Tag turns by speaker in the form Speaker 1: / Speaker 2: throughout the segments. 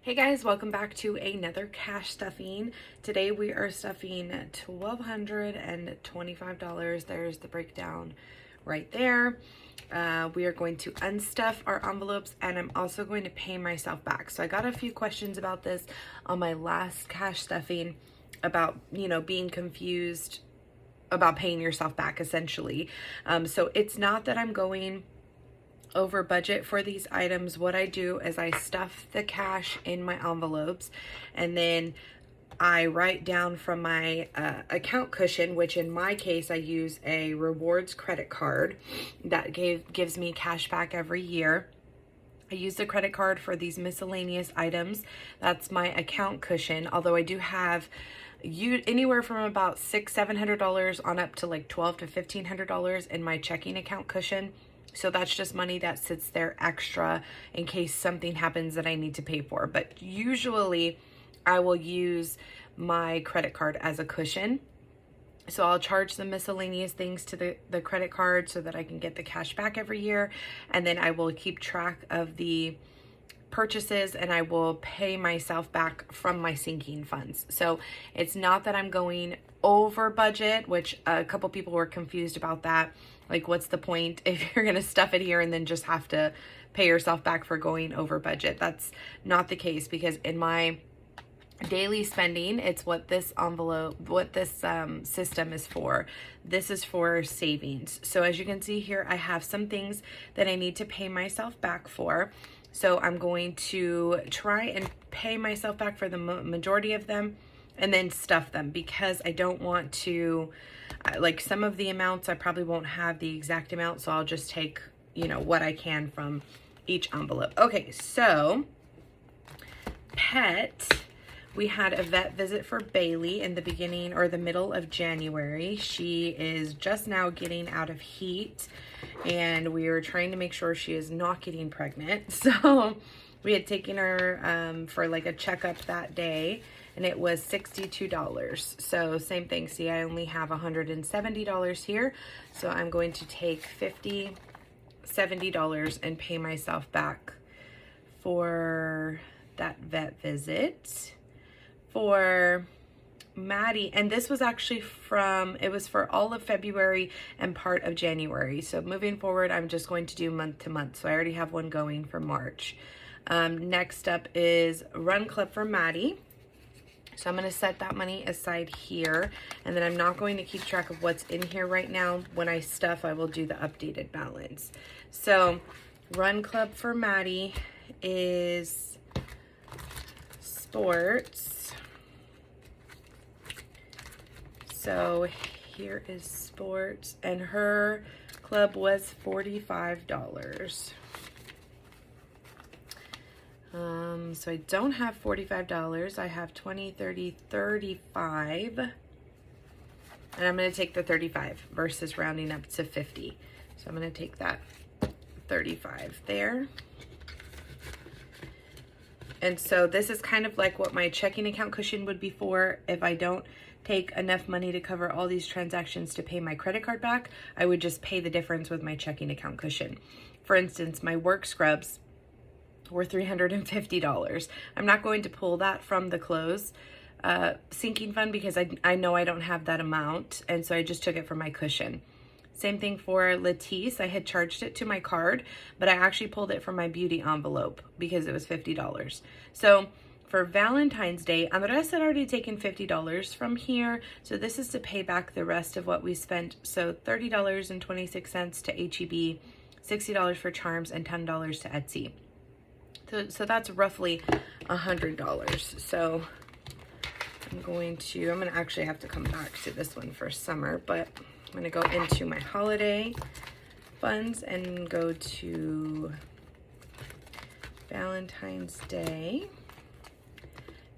Speaker 1: Hey guys, welcome back to another cash stuffing. Today we are stuffing $1,225. There's the breakdown right there. We are going to unstuff our envelopes, and I'm also going to pay myself back. So I got a few questions about this on my last cash stuffing about, being confused about paying yourself back essentially. So it's not that I'm going over budget for these items. What I do is I stuff the cash in my envelopes, and then I write down from my account cushion, which in my case I use a rewards credit card that gives me cash back every year. I use the credit card for these miscellaneous items. That's my account cushion, although I do have anywhere from about $600-700 on up to like $1,200 to $1,500 in my checking account cushion. So that's just money that sits there extra in case something happens that I need to pay for. But usually I will use my credit card as a cushion. So I'll charge the miscellaneous things to the credit card so that I can get the cash back every year. And then I will keep track of the purchases, and I will pay myself back from my sinking funds. So it's not that I'm going over budget, which a couple people were confused about that. Like, what's the point if you're gonna stuff it here and then just have to pay yourself back for going over budget? That's not the case, because in my daily spending, it's what this system is for. This is for savings. So as you can see here, I have some things that I need to pay myself back for. So I'm going to try and pay myself back for the majority of them and then stuff them, because I don't want to, like, some of the amounts I probably won't have the exact amount. So I'll just take, what I can from each envelope. Okay, so pet. We had a vet visit for Bailey in the beginning or the middle of January. She is just now getting out of heat, and we were trying to make sure she is not getting pregnant. So we had taken her for like a checkup that day, and it was $62. So same thing. See, I only have $170 here. So I'm going to take $50, $70 and pay myself back for that vet visit. For Maddie, and this was actually it was for all of February and part of January. So moving forward, I'm just going to do month to month. So I already have one going for March. Next up is Run Club for Maddie. So I'm going to set that money aside here, and then I'm not going to keep track of what's in here right now. When I stuff, I will do the updated balance. So Run Club for Maddie is sports. So here is sports, and her club was $45. So I don't have $45. I have 20, 30, 35. And I'm going to take the 35 versus rounding up to 50. So I'm going to take that 35 there. And so this is kind of like what my checking account cushion would be for. If I don't take enough money to cover all these transactions to pay my credit card back, I would just pay the difference with my checking account cushion. For instance, my work scrubs were $350. I'm not going to pull that from the clothes sinking fund, because I know I don't have that amount, and so I just took it from my cushion. Same thing for Latisse. I had charged it to my card, but I actually pulled it from my beauty envelope because it was $50. So for Valentine's Day, Andres had already taken $50 from here. So this is to pay back the rest of what we spent. So $30.26 to HEB, $60 for Charms, and $10 to Etsy. So that's roughly $100. So I'm going to actually have to come back to this one for summer, but I'm going to go into my holiday funds and go to Valentine's Day.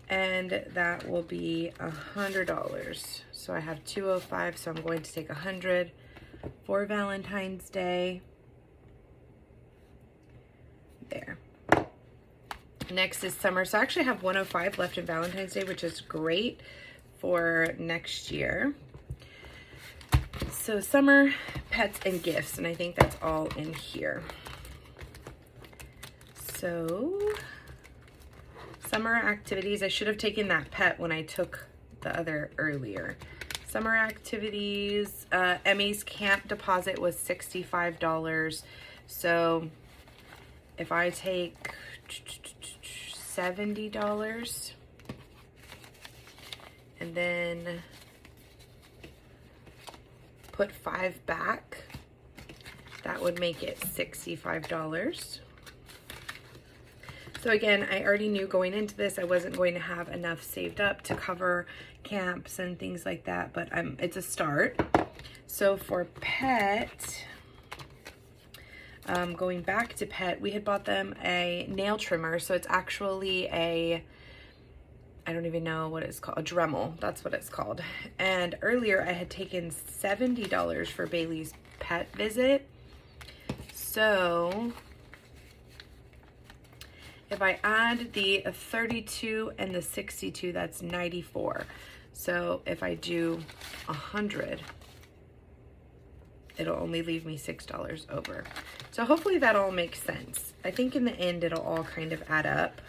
Speaker 1: And that will be $100. So I have $205, so I'm going to take $100 for Valentine's Day. There. Next is summer. So I actually have $105 left in Valentine's Day, which is great for next year. So summer, pets, and gifts, and I think that's all in here. So Summer activities. I should have taken that pet when I took the other earlier. Summer activities. Emmy's camp deposit was $65. So if I take $70 and then put 5 back, that would make it $65. So again, I already knew going into this I wasn't going to have enough saved up to cover camps and things like that, but it's a start. So for pet, going back to pet, we had bought them a nail trimmer. So it's actually I don't even know what it's called, a Dremel, that's what it's called. And earlier I had taken $70 for Bailey's pet visit. So if I add the 32 and the 62, that's 94. So if I do 100, it'll only leave me $6 over. So hopefully that all makes sense. I think in the end, it'll all kind of add up.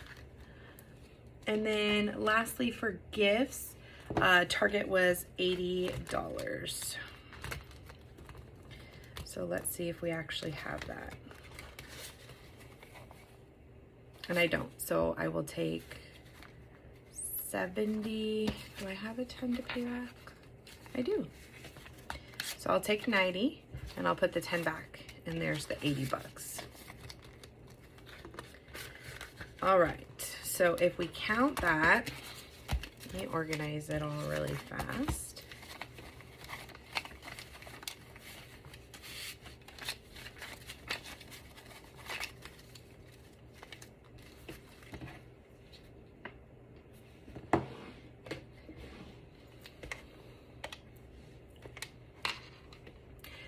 Speaker 1: And then lastly for gifts, Target was $80. So let's see if we actually have that. And I don't, so I will take 70. Do I have a 10 to pay back? I do. So I'll take 90 and I'll put the 10 back, and there's the 80 bucks. All right, so if we count that, let me organize it all really fast.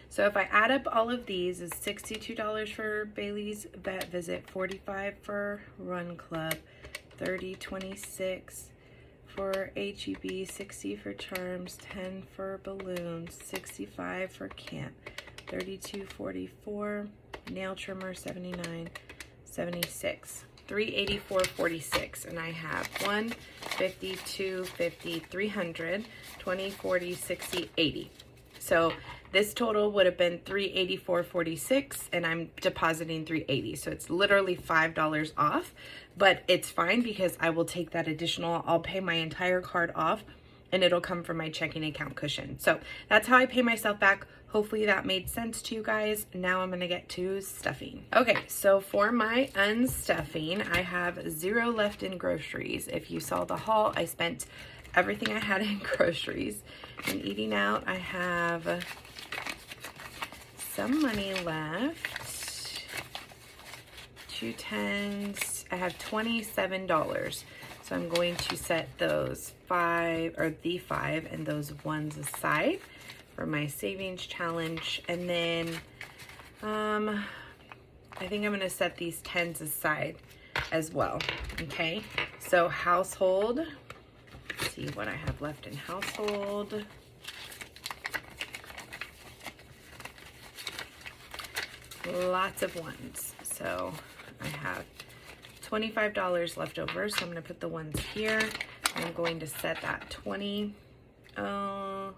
Speaker 1: So if I add up all of these, is $62 for Bailey's vet visit, $45 for Run Club, $30, $26 for HEB, $60 for charms, $10 for balloons, $65 for camp, $32, $44, nail trimmer, $79, $76, $384.46, and I have $150, $250, $300, $20, $40, $60, $80. So this total would have been $384.46, and I'm depositing $380. So it's literally $5 off, but it's fine because I will take that additional. I'll pay my entire card off, and it'll come from my checking account cushion. So that's how I pay myself back. Hopefully that made sense to you guys. Now I'm gonna get to stuffing. Okay, so for my unstuffing, I have 0 left in groceries. If you saw the haul, I spent everything I had in groceries. And eating out, I have some money left. 2 tens. I have $27. So I'm going to set those the 5 and those 1s aside for my savings challenge. And then I think I'm going to set these 10s aside as well. Okay, so household. Let's see what I have left in household. Lots of 1s. So I have $25 left over, so I'm going to put the 1s here. I'm going to set that 20. Yeah,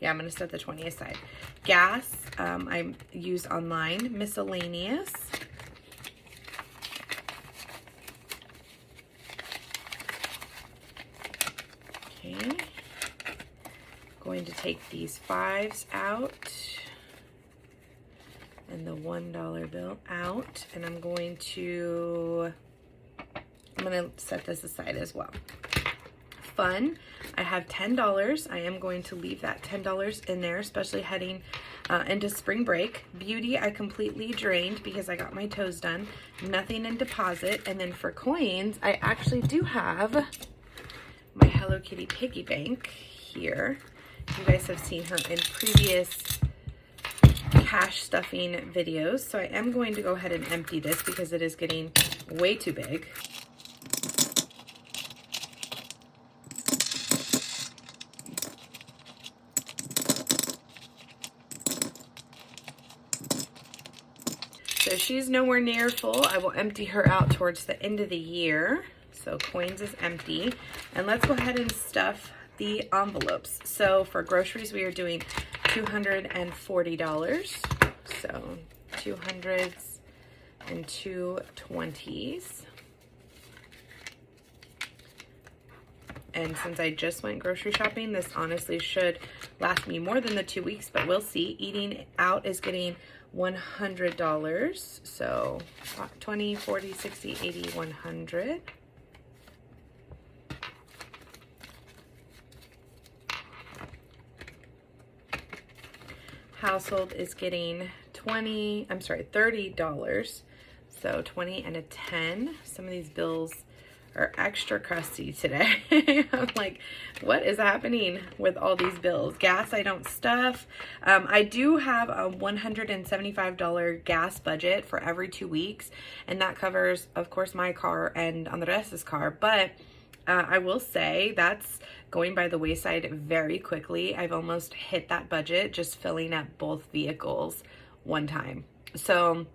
Speaker 1: I'm going to set the 20 aside. Gas, I use online. Miscellaneous. Okay. Going to take these 5s out and the $1 bill out, and I'm going to set this aside as well. Fun, I have $10. I am going to leave that $10 in there, especially heading into spring break. Beauty, I completely drained because I got my toes done. Nothing in deposit. And then for coins, I actually do have my Hello Kitty piggy bank here. You guys have seen her in previous cash stuffing videos. So I am going to go ahead and empty this because it is getting way too big. So she's nowhere near full. I will empty her out towards the end of the year. So coins is empty. And let's go ahead and stuff the envelopes. So for groceries, we are doing $240. So 200s and 220s. And since I just went grocery shopping, this honestly should last me more than the 2 weeks, but we'll see. Eating out is getting $100. So 20, 40, 60, 80, 100. Household is getting $30. So 20 and a 10. Some of these bills are extra crusty today. I'm like, what is happening with all these bills? Gas, I don't stuff. I do have a $175 gas budget for every 2 weeks, and that covers, of course, my car and Andres' car, but I will say that's going by the wayside very quickly. I've almost hit that budget just filling up both vehicles one time. So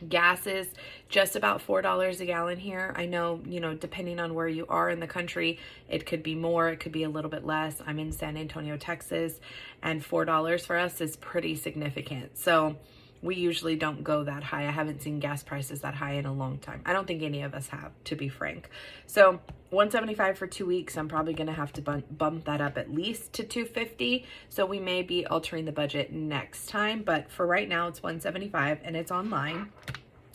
Speaker 1: gas is just about $4 a gallon here. I know, depending on where you are in the country, it could be more, it could be a little bit less. I'm in San Antonio, Texas, and $4 for us is pretty significant. So we usually don't go that high. I haven't seen gas prices that high in a long time. I don't think any of us have, to be frank. So $175 for 2 weeks. I'm probably going to have to bump that up at least to $250. So we may be altering the budget next time, but for right now it's $175 and it's online.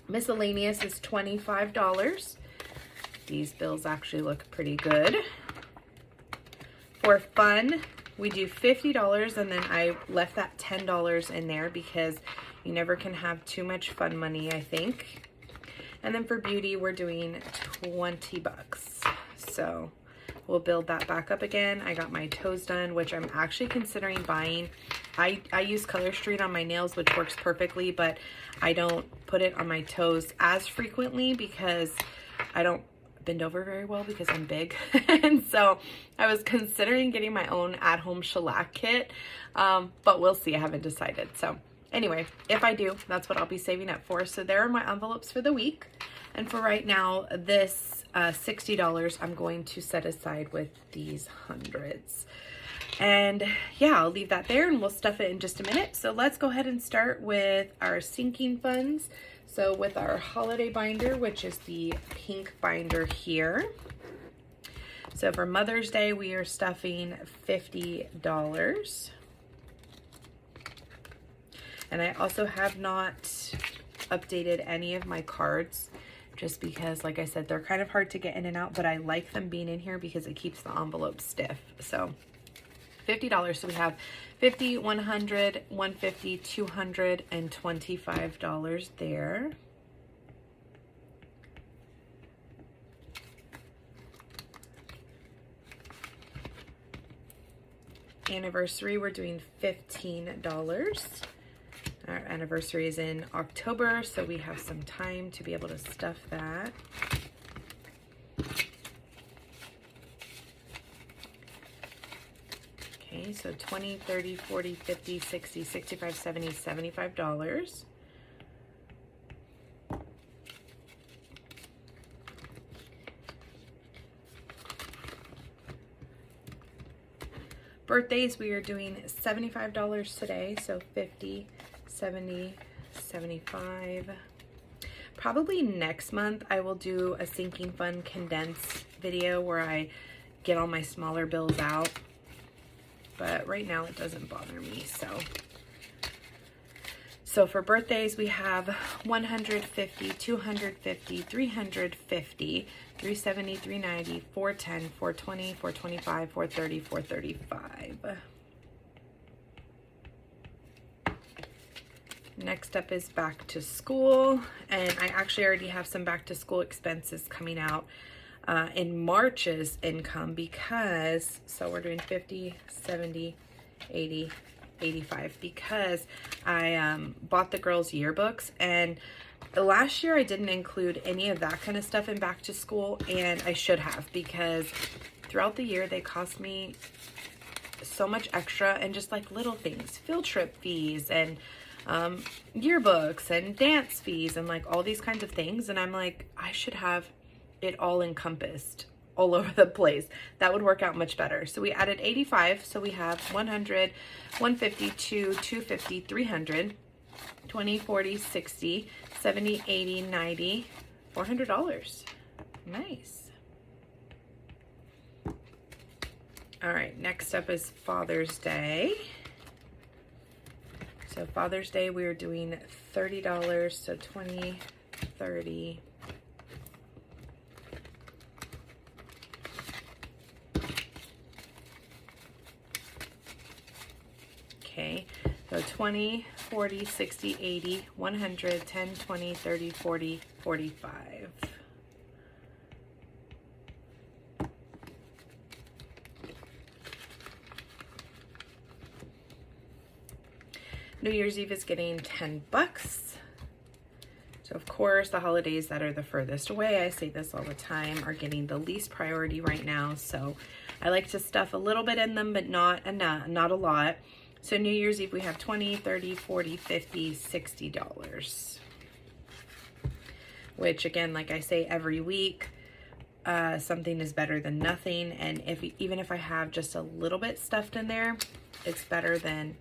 Speaker 1: Miscellaneous is $25. These bills actually look pretty good. For fun, we do $50, and then I left that $10 in there because you never can have too much fun money, I think. And then for beauty, we're doing $20. So we'll build that back up again. I got my toes done, which I'm actually considering buying. I use Color Street on my nails, which works perfectly, but I don't put it on my toes as frequently because I don't bend over very well because I'm big. And so I was considering getting my own at-home shellac kit, but we'll see. I haven't decided. So anyway, if I do, that's what I'll be saving up for. So there are my envelopes for the week. And for right now, this $60 I'm going to set aside with these hundreds. And yeah, I'll leave that there and we'll stuff it in just a minute. So let's go ahead and start with our sinking funds. So with our holiday binder, which is the pink binder here. So for Mother's Day, we are stuffing $50. And I also have not updated any of my cards just because, like I said, they're kind of hard to get in and out, but I like them being in here because it keeps the envelope stiff. So $50. So we have $50, $100, $150, $200, and $25 there. Anniversary, we're doing $15. Our anniversary is in October, so we have some time to be able to stuff that. Okay, so $20, $30, $40, $50, $60, $65, $70, $75. Birthdays, we are doing $75 today, so $50, $70, $75. Probably next month I will do a sinking fund condensed video where I get all my smaller bills out. But right now it doesn't bother me. So for birthdays, we have 150, 250, 350, 370, 390, 410, 420, 425, 430, 435. Next up is back to school, and I actually already have some back to school expenses coming out in March's income because, so we're doing 50, 70, 80, 85 because I bought the girls' yearbooks, and last year I didn't include any of that kind of stuff in back to school, and I should have because throughout the year they cost me so much extra, and just like little things, field trip fees and yearbooks and dance fees and like all these kinds of things, and I'm like, I should have it all encompassed all over the place. That would work out much better. So we added 85. So we have 100, 150, 250, 300, 20, 40, 60, 70, 80, 90, $400. Nice. All right, next up is Father's Day. So Father's Day, we're doing $30, so 20, 30. Okay, so 20, 40, 60, 80, 100, 10, 20, 30, 40, 45. New Year's Eve is getting $10. So of course, the holidays that are the furthest away, I say this all the time, are getting the least priority right now. So I like to stuff a little bit in them, but not a lot. So New Year's Eve, we have 20, 30, 40, 50, $60. Which again, like I say every week, something is better than nothing. And even if I have just a little bit stuffed in there, it's better than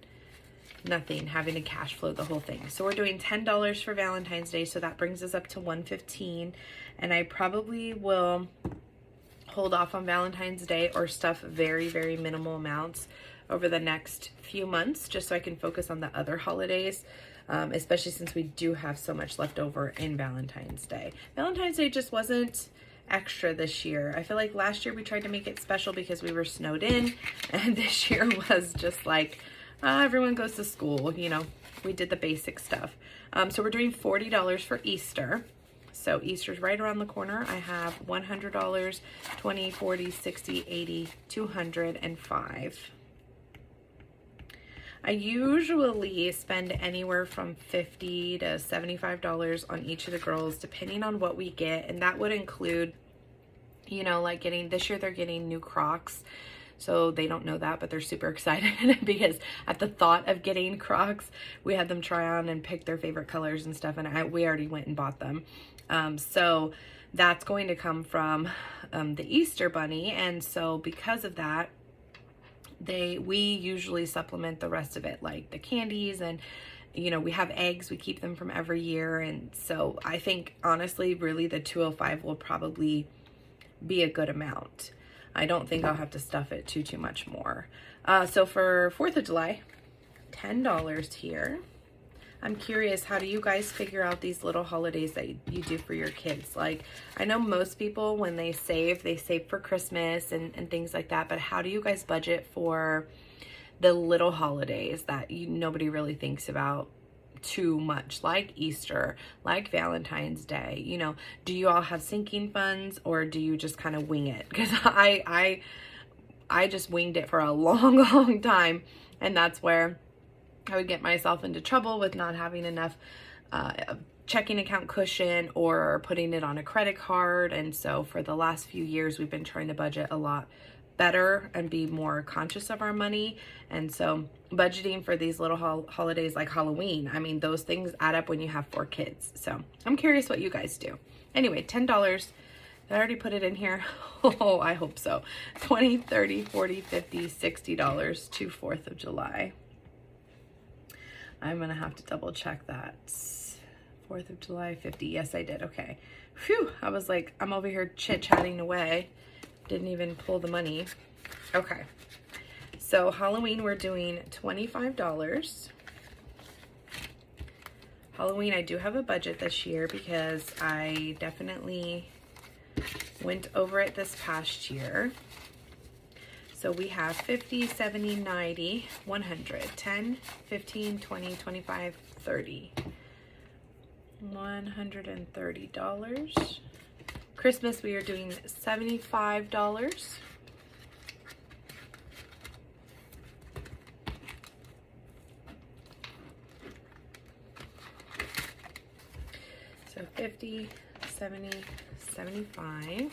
Speaker 1: nothing, having to cash flow the whole thing. So we're doing $10 for Valentine's Day, so that brings us up to $115. And I probably will hold off on Valentine's Day or stuff very, very minimal amounts over the next few months, just so I can focus on the other holidays, especially since we do have so much left over in Valentine's Day. Valentine's Day just wasn't extra this year. I feel like last year we tried to make it special because we were snowed in, and this year was just like, everyone goes to school, you know, we did the basic stuff. So we're doing $40 for Easter. So Easter's right around the corner. I have $100, 20, 40, 60, 80, 205. I usually spend anywhere from $50 to $75 on each of the girls, depending on what we get. And that would include, you know, like this year they're getting new Crocs. So they don't know that, but they're super excited because at the thought of getting Crocs, we had them try on and pick their favorite colors and stuff, and we already went and bought them. So that's going to come from the Easter Bunny, and so because of that, we usually supplement the rest of it, like the candies, and you know, we have eggs, we keep them from every year, and so I think honestly, really the 205 will probably be a good amount. I don't think I'll have to stuff it too much more. So for 4th of July, $10 here. I'm curious, how do you guys figure out these little holidays that you do for your kids? Like, I know most people, when they save for Christmas and things like that, but how do you guys budget for the little holidays that nobody really thinks about too much, like Easter, like Valentine's Day? You know, do you all have sinking funds, or do you just kind of wing it? Because I just winged it for a long time, and that's where I would get myself into trouble with not having enough checking account cushion or putting it on a credit card. And so for the last few years, we've been trying to budget a lot better and be more conscious of our money. And so budgeting for these little holidays like Halloween, I mean, those things add up when you have 4 kids. So I'm curious what you guys do. Anyway, $10. Did I already put it in here? Oh, I hope so. 20, 30, 40, 50, $60 to 4th of July. I'm gonna have to double check that. 4th of July, 50. Yes, I did. Okay. Phew. I was like, I'm over here chit-chatting away. Didn't even pull the money. Okay. So Halloween, we're doing $25. Halloween, I do have a budget this year because I definitely went over it this past year. So we have 50, 70, 90, 100, 10, 15, 20, 25, 30. $130. Christmas, we are doing $75. So 50, 70, 75.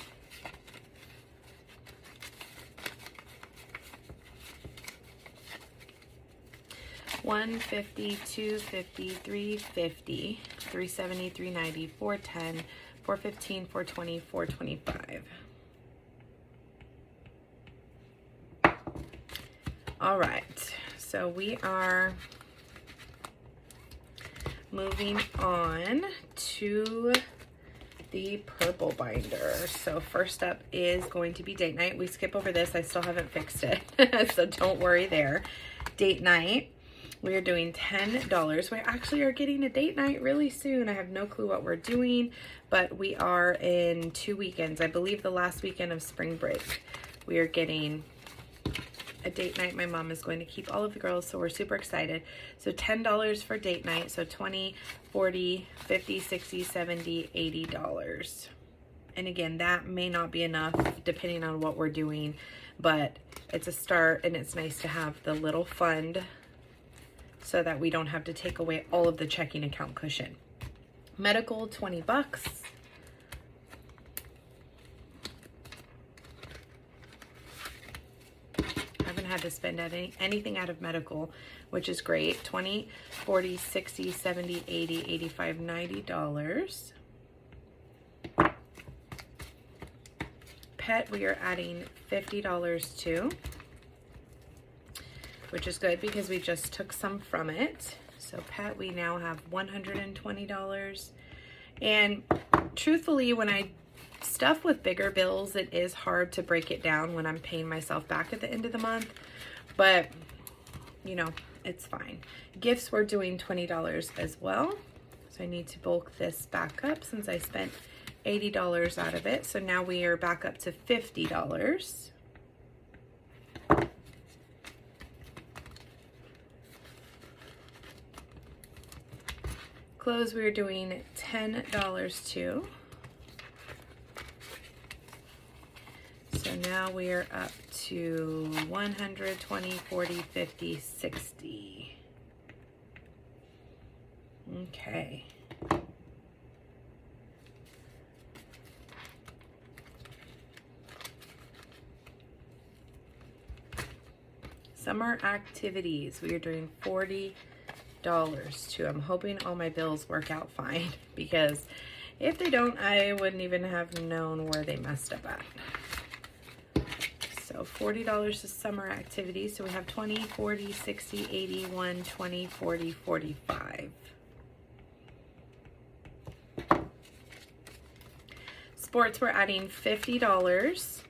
Speaker 1: $150, $250, $350, $370, $390, $410, 415, 420, 425. All right, so we are moving on to the purple binder. So first up is going to be date night. We skip over this. I still haven't fixed it, so don't worry there. Date night. We are doing $10. We actually are getting a date night really soon. I have no clue what we're doing, but we are in 2 weekends. I believe the last weekend of spring break. We are getting a date night. My mom is going to keep all of the girls, so we're super excited. So $10 for date night. So $20, $40, $50, $60, $70, $80. And again, that may not be enough depending on what we're doing, but it's a start, and it's nice to have the little fund so that we don't have to take away all of the checking account cushion. Medical, 20 bucks. Haven't had to spend anything out of medical, which is great. $20, $40, $60, $70, $80, $85, $90. Pet, we are adding $50 to, which is good because we just took some from it. So pet, we now have $120. And truthfully, when I stuff with bigger bills, it is hard to break it down when I'm paying myself back at the end of the month, but you know, it's fine. Gifts, we're doing $20 as well. So I need to bulk this back up since I spent $80 out of it. So now we are back up to $50. Clothes, we're doing $10 too. So now we are up to 120, 40, 50, 60. Okay. Summer activities, we are doing $40 too. I'm hoping all my bills work out fine, because if they don't, I wouldn't even have known where they messed up at. So $40 is summer activities. So we have 20, 40, 60, 80, 120, 40, 45. Sports, we're adding $50.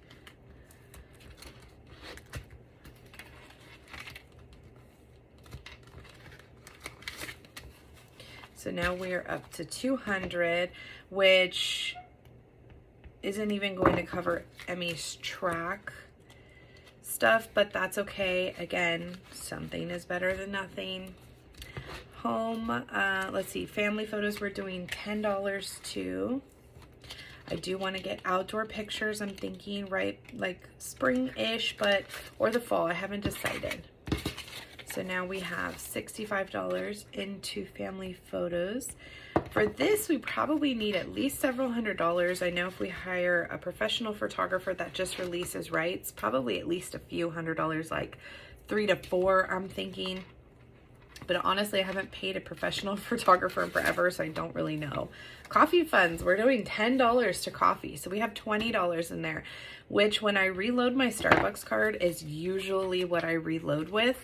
Speaker 1: So now we're up to 200, which isn't even going to cover Emmy's track stuff, but that's okay. Again, something is better than nothing. Home, let's see, family photos, we're doing $10 too. I do want to get outdoor pictures. I'm thinking right like spring-ish, but or the fall. I haven't decided. So now we have $65 into family photos. For this, we probably need at least several $100s. I know if we hire a professional photographer that just releases rights, probably at least a few $100, like 3 to 4, I'm thinking. But honestly, I haven't paid a professional photographer in forever, so I don't really know. Coffee funds, we're doing $10 to coffee. So we have $20 in there, which when I reload my Starbucks card is usually what I reload with.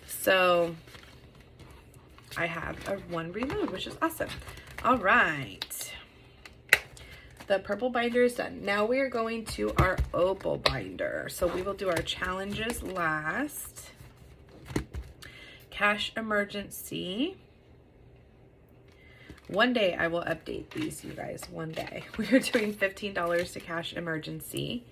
Speaker 1: So I have one reload, which is awesome. All right. The purple binder is done. Now we are going to our opal binder. So we will do our challenges last. Cash emergency. One day I will update these, you guys. One day. We are doing $15 to cash emergency.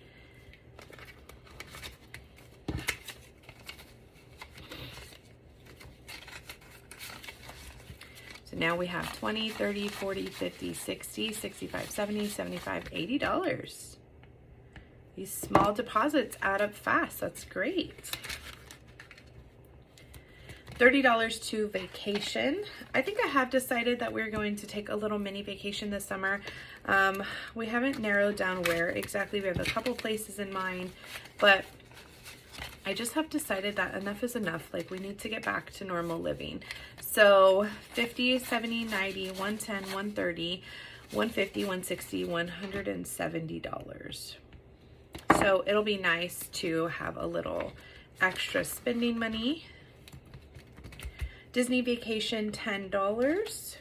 Speaker 1: So now we have 20, 30, 40, 50, 60, 65, 70, 75, $80. These small deposits add up fast. That's great. $30 to vacation. I think I have decided that we're going to take a little mini vacation this summer. We haven't narrowed down where exactly. We have a couple places in mind, but I just have decided that enough is enough. Like, we need to get back to normal living. So 50, 70, 90, 110, 130. $150, $160, $170. So it'll be nice to have a little extra spending money. Disney vacation, $10.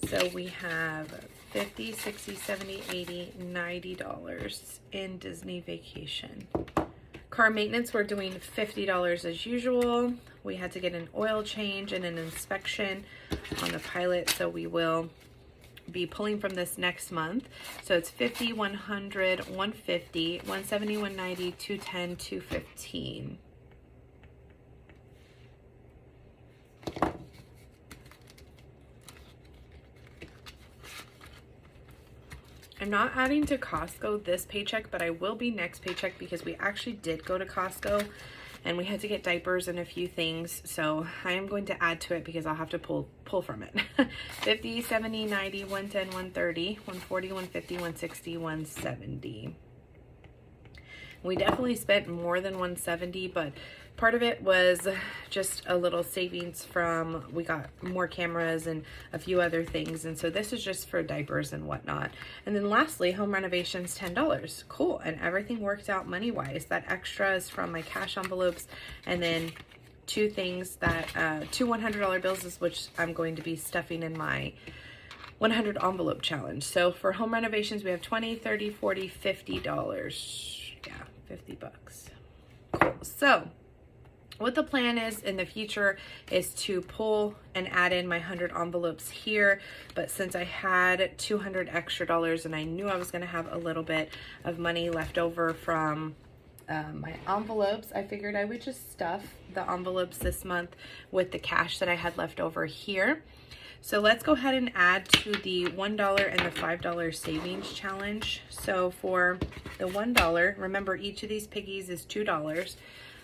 Speaker 1: So we have $50, $60, $70, $80, $90 in Disney vacation. Car maintenance, we're doing $50 as usual. We had to get an oil change and an inspection on the Pilot, so we will be pulling from this next month. So it's $50, $100, $150, $170, $190, $210, $215. I'm not adding to Costco this paycheck, but I will be next paycheck because we actually did go to Costco and we had to get diapers and a few things. So I am going to add to it because I'll have to pull from it. 50, 70, 90, 110, 130, 140, 150, 160, 170. We definitely spent more than 170, but part of it was just a little savings from, we got more cameras and a few other things. And so this is just for diapers and whatnot. And then lastly, home renovations, $10. Cool. And everything worked out money-wise. That extra is from my cash envelopes. And then two things that, two $100 bills is which I'm going to be stuffing in my 100 envelope challenge. So for home renovations, we have $20, $30, $40, $50. Yeah, 50 bucks. Cool. So what the plan is in the future is to pull and add in my 100 envelopes here. But since I had $200 extra and I knew I was going to have a little bit of money left over from my envelopes, I figured I would just stuff the envelopes this month with the cash that I had left over here. So let's go ahead and add to the $1 and the $5 savings challenge. So for the $1, remember each of these piggies is $2.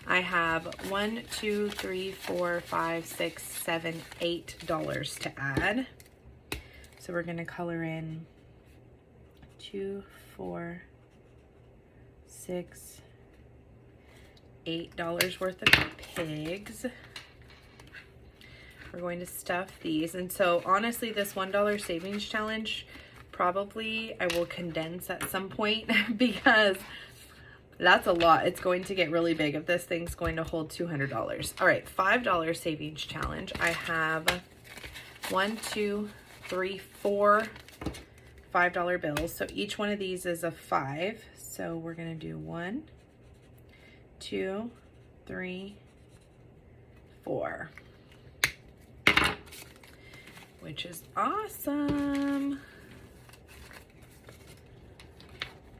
Speaker 1: I have $1, $2, $3, $4, $5, $6, $7, $8 to add. So we're going to color in 2, 4, 6, $8 worth of pigs. We're going to stuff these. And so honestly, this $1 savings challenge, probably I will condense at some point because that's a lot. It's going to get really big if this thing's going to hold $200. All right, $5 savings challenge. I have 1, 2, 3, 4 $5 bills. So each one of these is a 5. So we're going to do 1, 2, 3, 4. Which is awesome.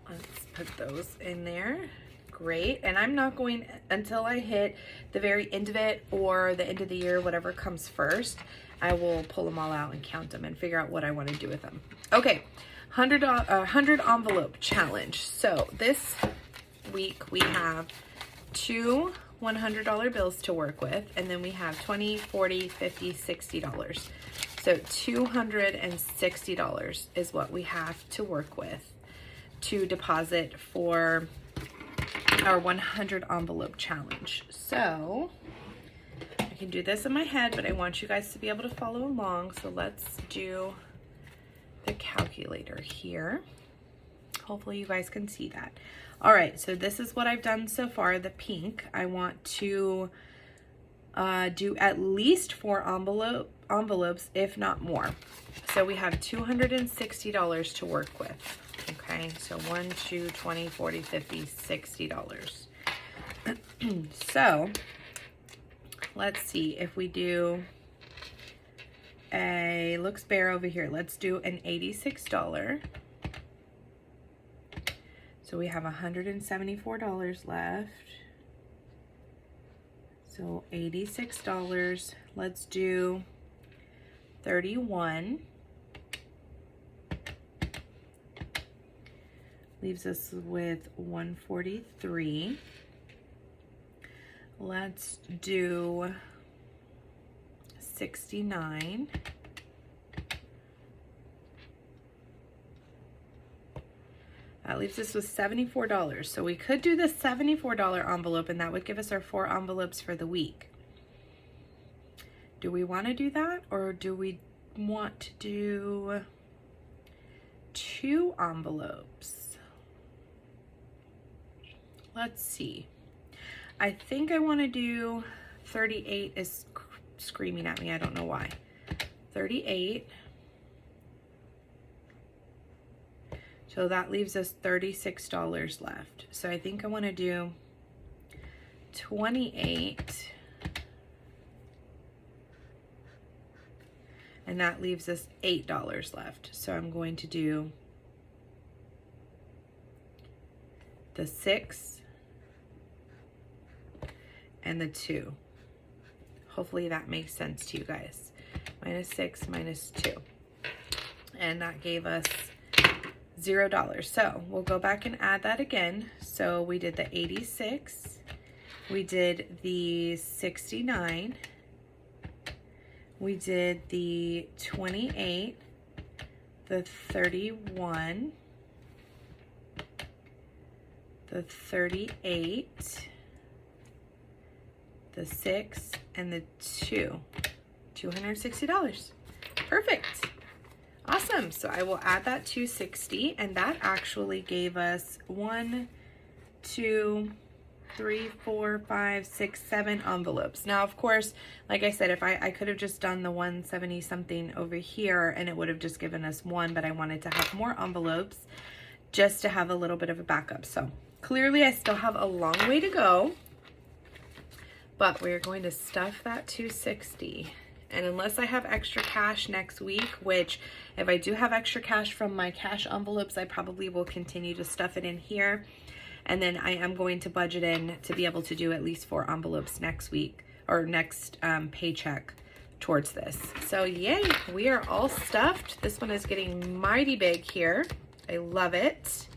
Speaker 1: Let's put those in there. Great. And I'm not going until I hit the very end of it or the end of the year, whatever comes first. I will pull them all out and count them and figure out what I want to do with them. Okay, 100 envelope challenge. So this week we have 2 $100 bills to work with, and then we have $20, $40, $50, $60. So $260 is what we have to work with to deposit for our 100 envelope challenge. So I can do this in my head, but I want you guys to be able to follow along. So let's do the calculator here. Hopefully you guys can see that. All right, so this is what I've done so far, the pink. I want to do at least 4 envelopes, if not more. So we have $260 to work with. Okay, so 1, 2, 20, 40, 50, $60. So let's see if we do a, looks bare over here. Let's do an $86. So we have $174 left. So $86. Let's do 31. Leaves us with 143. Let's do 69. That leaves us with $74. So we could do the $74 envelope, and that would give us our 4 envelopes for the week. Do we want to do that, or do we want to do 2 envelopes? Let's see. I think I want to do 38 is screaming at me. I don't know why. 38. So that leaves us $36 left. So I think I want to do 28. And that leaves us $8 left. So I'm going to do the 6 and the 2. Hopefully that makes sense to you guys. -6 -2. And that gave us $0. So we'll go back and add that again. So we did the 86. We did the 69. We did the 28, the 31, the 38, the 6, and the 2. $260. Perfect. Awesome. So I will add that $260, and that actually gave us 1, 2, 3, 4, 5, 6, 7 envelopes. Now, of course, like I said, if I could have just done the 170 something over here and it would have just given us 1, but I wanted to have more envelopes just to have a little bit of a backup. So clearly I still have a long way to go, but we're going to stuff that 260. And unless I have extra cash next week, which if I do have extra cash from my cash envelopes, I probably will continue to stuff it in here. And then I am going to budget in to be able to do at least 4 envelopes next week, or next paycheck towards this. So yay, we are all stuffed. This one is getting mighty big here. I love it.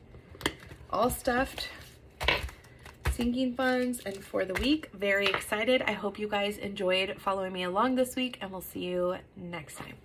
Speaker 1: All stuffed. Sinking funds and for the week. Very excited. I hope you guys enjoyed following me along this week, and we'll see you next time.